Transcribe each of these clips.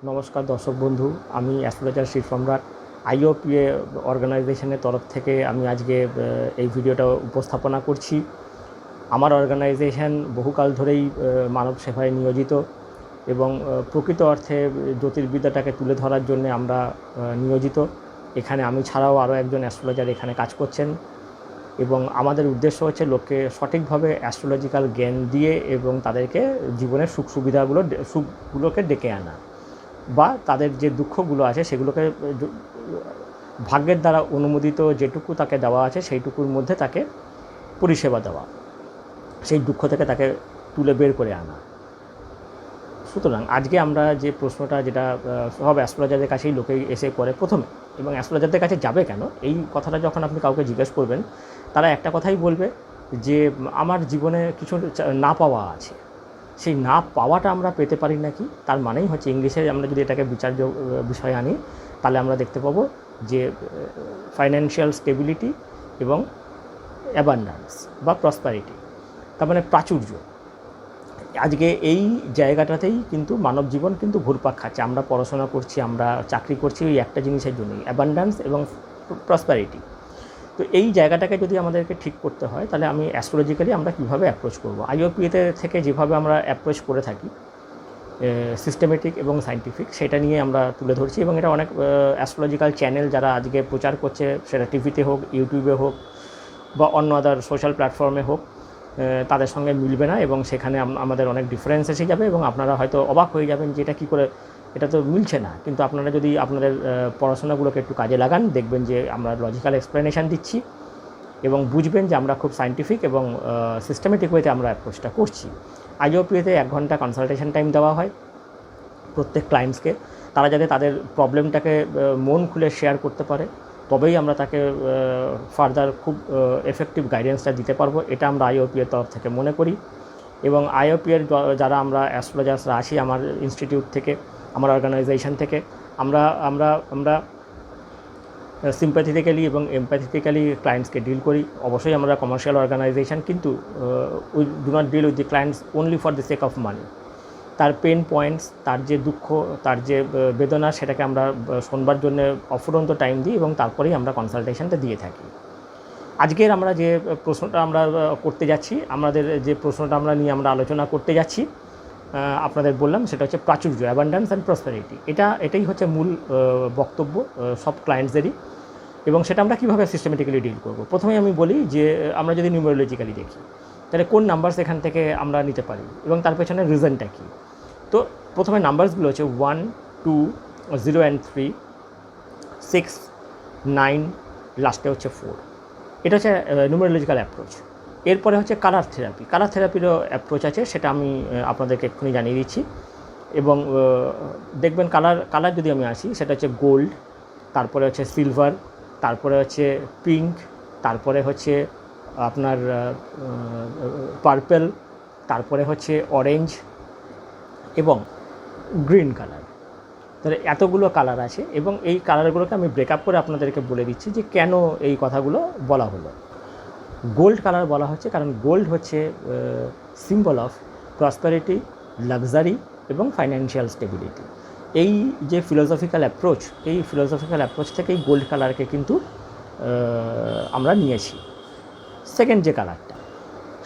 নমস্কার দর্শক বন্ধু, আমি অ্যাস্ট্রোলজার শ্রী সম্রাট আইওপিএ অর্গানাইজেশনের তরফ থেকে আমি আজকে এই ভিডিওটা উপস্থাপনা করছি। আমার অর্গানাইজেশন বহুকাল ধরেই মানব সেবায় নিয়োজিত এবং প্রকৃত অর্থে জ্যোতির্বিদ্যাটাকে তুলে ধরার জন্য আমরা নিয়োজিত। এখানে আমি ছাড়াও আরও একজন অ্যাস্ট্রোলজার এখানে কাজ করছেন এবং আমাদের উদ্দেশ্য হচ্ছে লোককে সঠিকভাবে অ্যাস্ট্রোলজিক্যাল জ্ঞান দিয়ে এবং তাদেরকে জীবনের সুখগুলোকে ডেকে আনা বা তাদের যে দুঃখগুলো আছে সেগুলোকে ভাগ্যের দ্বারা অনুমোদিত যেটুকু তাকে দেওয়া আছে সেইটুকুর মধ্যে তাকে পরিষেবা দেওয়া, সেই দুঃখ থেকে তাকে তুলে বের করে আনা। সুতরাং আজকে আমরা যে প্রশ্নটা, যেটা সব অ্যাস্ট্রোলজারদের কাছেই লোকে এসে করে প্রথমে, এবং অ্যাস্ট্রোলজারদের কাছে যাবে কেন, এই কথাটা যখন আপনি কাউকে জিজ্ঞেস করবেন তারা একটা কথাই বলবে যে আমার জীবনে কিছু না পাওয়া আছে, সেই না পাওয়াটা আমরা পেতে পারি নাকি। তার মানেই হচ্ছে, ইংলিশে আমরা যদি এটাকে বিচার্য বিষয় আনি তাহলে আমরা দেখতে পাবো যে ফাইন্যান্সিয়াল স্টেবিলিটি এবং অ্যাবান্ডান্স বা প্রসপারিটি, তার মানে প্রাচুর্য। আজকে এই জায়গাটাতেই কিন্তু মানব জীবন কিন্তু ঘুরপাক খাচ্ছে। আমরা পড়াশোনা করছি, আমরা চাকরি করছি ওই একটা জিনিসের জন্যই, অ্যাবান্ডান্স এবং প্রসপারিটি। তো এই জায়গাটাকে যদি আমাদেরকে ঠিক করতে হয় তাহলে আমি অ্যাস্ট্রোলজিক্যালি আমরা কীভাবে অ্যাপ্রোচ করব, আইওপিএতে থেকে যেভাবে আমরা অ্যাপ্রোচ করে থাকি সিস্টেমেটিক এবং সায়েন্টিফিক, সেটা নিয়ে আমরা তুলে ধরছি। এবং এটা অনেক অ্যাস্ট্রোলজিক্যাল চ্যানেল যারা আজকে প্রচার করছে, সেটা টিভিতে হোক, ইউটিউবে হোক বা অন্য আদার সোশ্যাল প্ল্যাটফর্মে হোক, তাদের সঙ্গে মিলবে না এবং সেখানে আমাদের অনেক ডিফারেন্স এসে যাবে এবং আপনারা হয়তো অবাক হয়ে যাবেন যে এটা কী করে, এটা তো মিলছে না। কিন্তু আপনারা যদি আপনাদের পড়াশোনাগুলোকে একটু কাজে লাগান, দেখবেন যে আমরা লজিক্যাল এক্সপ্লেনেশান দিচ্ছি এবং বুঝবেন যে আমরা খুব সায়েন্টিফিক এবং সিস্টেমেটিক ওয়েতে আমরা অ্যাপ্রোচটা করছি। আইওপিএতে 1 ঘন্টা কনসালটেশন টাইম দেওয়া হয় প্রত্যেক ক্লায়েন্টসকে। তারা যাতে তাদের প্রবলেমটাকে মন খুলে শেয়ার করতে পারে, তবেই আমরা তাকে ফার্দার খুব এফেক্টিভ গাইডেন্সটা দিতে পারবো, এটা আমরা আইওপিএর তরফ থেকে মনে করি। এবং আইওপিএর যারা আমরা অ্যাস্ট্রোলজার্সরা আছি আমার ইনস্টিটিউট থেকে, আমার অর্গানাইজেশন থেকে, আমরা আমরা আমরা সিম্প্যাথেটিক্যালি এবং এমপ্যাথেটিক্যালি ক্লায়েন্টসকে ডিল করি। অবশ্যই আমরা কমার্শিয়াল অর্গানাইজেশন, কিন্তু we do not deal with the clients only for the sake of money. তার পেন পয়েন্টস, তার যে দুঃখ, তার যে বেদনা, সেটাকে আমরা শোনবার জন্য অফুরন্ত টাইম দিই এবং তারপরেই আমরা কনসালটেশনটা দিয়ে থাকি। আজকের আমরা যে প্রশ্নটা আমরা করতে যাচ্ছি, আমাদের যে প্রশ্নটা আমরা নিয়ে আমরা আলোচনা করতে যাচ্ছি, আপনাদের বললাম সেটা হচ্ছে প্রাচুর্য, অ্যাবান্ডান্স অ্যান্ড প্রসপারিটি। এটাই হচ্ছে মূল বক্তব্য সব ক্লায়েন্টসদেরই। এবং সেটা আমরা কীভাবে সিস্টেমেটিক্যালি ডিল করব। প্রথমেই আমি বলি যে আমরা যদি নিউমেরোলজিক্যালি দেখি তাহলে কোন নাম্বারস এখান থেকে আমরা নিতে পারি এবং তার পেছনে রিজনটা কী। তো প্রথমে নাম্বারসগুলো হচ্ছে 1, 2, 0 and 3, 6, 9, লাস্টে হচ্ছে 4। এটা হচ্ছে নিউমেরোলজিক্যাল অ্যাপ্রোচ। এরপরে হচ্ছে কালার থেরাপি। কালার থেরাপিরও অ্যাপ্রোচ আছে, সেটা আমি আপনাদেরকে এক্ষুনি জানিয়ে দিচ্ছি। এবং দেখবেন কালার যদি আমি আসি, সেটা হচ্ছে গোল্ড, তারপরে হচ্ছে সিলভার, তারপরে হচ্ছে পিঙ্ক, তারপরে হচ্ছে আপনার পার্পেল, তারপরে হচ্ছে অরেঞ্জ এবং গ্রিন কালার। তাহলে এতগুলো কালার আছে এবং এই কালারগুলোকে আমি ব্রেকআপ করে আপনাদেরকে বলে দিচ্ছি যে কেন এই কথাগুলো বলা হলো। গোল্ড কালার বলা হচ্ছে কারণ গোল্ড হচ্ছে সিম্বল অফ প্রসপারিটি, লাক্সারি এবং ফাইন্যান্সিয়াল স্টেবিলিটি। এই যে ফিলোসফিক্যাল অ্যাপ্রোচ, এই ফিলোসফিক্যাল অ্যাপ্রোচ থেকেই গোল্ড কালারকে কিন্তু আমরা নিয়েছি। সেকেন্ড যে কালারটা,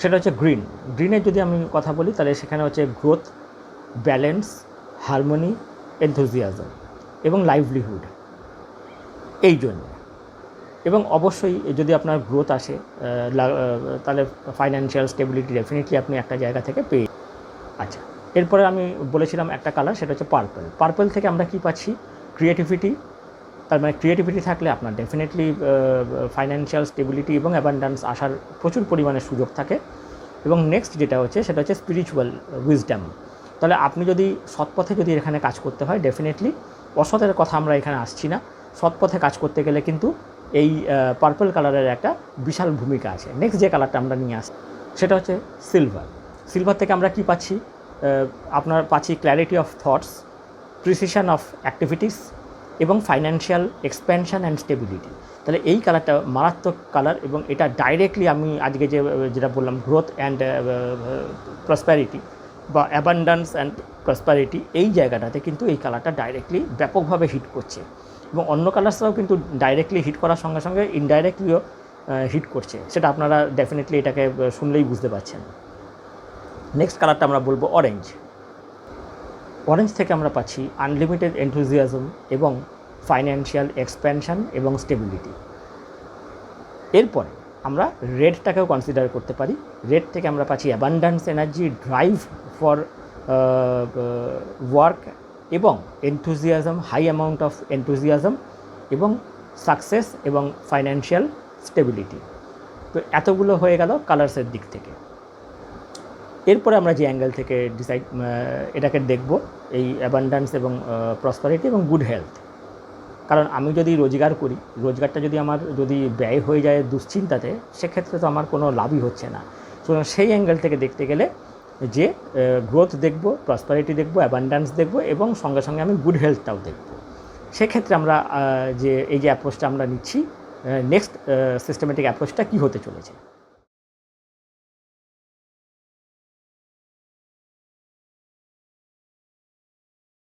সেটা হচ্ছে গ্রিন। গ্রিনের যদি আমি কথা বলি তাহলে সেখানে হচ্ছে গ্রোথ, ব্যালেন্স, হারমোনি, এনথুজিয়াজম এবং লাইভলিহুড, এই জন্য। এবং অবশ্যই যদি আপনার গ্রোথ আসে তাহলে ফাইন্যান্সিয়াল স্টেবিলিটি ডেফিনেটলি আপনি একটা জায়গা থেকে পেয়ে। আচ্ছা, এরপরে আমি বলেছিলাম একটা কালার, সেটা হচ্ছে পার্পল। পার্পল থেকে আমরা কী পাচ্ছি? ক্রিয়েটিভিটি। তার মানে ক্রিয়েটিভিটি থাকলে আপনার ডেফিনেটলি ফাইন্যান্সিয়াল স্টেবিলিটি এবং অ্যাবান্ডান্স আসার প্রচুর পরিমাণে সুযোগ থাকে। এবং নেক্সট যেটা হচ্ছে সেটা হচ্ছে স্পিরিচুয়াল উইজডম। তাহলে আপনি যদি সৎপথে যদি এখানে কাজ করতে হয়, ডেফিনেটলি অসতের কথা আমরা এখানে আসছি না, সৎপথে কাজ করতে গেলে কিন্তু এই পার্পল কালারের একটা বিশাল ভূমিকা আছে। নেক্সট যে কালারটা আমরা নিয়ে আসি সেটা হচ্ছে সিলভার। সিলভার থেকে আমরা কী পাচ্ছি? আপনার পাচ্ছি clarity of thoughts, precision of activities এবং ফাইন্যান্সিয়াল এক্সপ্যানশন অ্যান্ড স্টেবিলিটি। তাহলে এই কালারটা মারাত্মক কালার এবং এটা ডাইরেক্টলি আমি আজকে যেটা বললাম গ্রোথ অ্যান্ড প্রসপ্যারিটি, বা অ্যাবান্ডান্স অ্যান্ড প্রসপারিটি, এই জায়গাটাতে কিন্তু এই কালারটা ডাইরেক্টলি ব্যাপকভাবে হিট করছে। এবং অন্য কালার্সরাও কিন্তু ডাইরেক্টলি হিট করার সঙ্গে সঙ্গে ইনডাইরেক্টলিও হিট করছে, সেটা আপনারা ডেফিনেটলি এটাকে শুনলেই বুঝতে পারছেন। নেক্সট কালারটা আমরা বলবো অরেঞ্জ। অরেঞ্জ থেকে আমরা পাচ্ছি আনলিমিটেড এনথুজিয়াজম এবং ফাইন্যান্সিয়াল এক্সপ্যানশন এবং স্টেবিলিটি। এরপরে আমরা রেডটাকেও কনসিডার করতে পারি। রেড থেকে আমরা পাচ্ছি abundance energy, drive for work এবং enthusiasm, high amount of enthusiasm এবং সাকসেস এবং ফাইন্যান্সিয়াল স্টেবিলিটি। তো এতগুলো হয়ে গেল কালার্সের দিক থেকে। এরপরে আমরা যে অ্যাঙ্গেল থেকে এটাকে দেখব, এই অ্যাবান্ডান্স এবং প্রসপারিটি এবং গুড হেলথ। কারণ আমি যদি রোজগার করি, রোজগারটা যদি আমার যদি ব্যয় হয়ে যায় দুশ্চিন্তাতে, সেক্ষেত্রে তো আমার কোনো লাভই হচ্ছে না। সুতরাং সেই অ্যাঙ্গেল থেকে দেখতে গেলে যে গ্রোথ দেখব, প্রসপারিটি দেখব, অ্যাবান্ডান্স দেখব এবং সঙ্গে সঙ্গে আমি গুড হেলথটাও দেখব। সেক্ষেত্রে আমরা যে এই যে অ্যাপ্রোচটা আমরা নিচ্ছি, নেক্সট সিস্টেমেটিক অ্যাপ্রোচটা কী হতে চলেছে।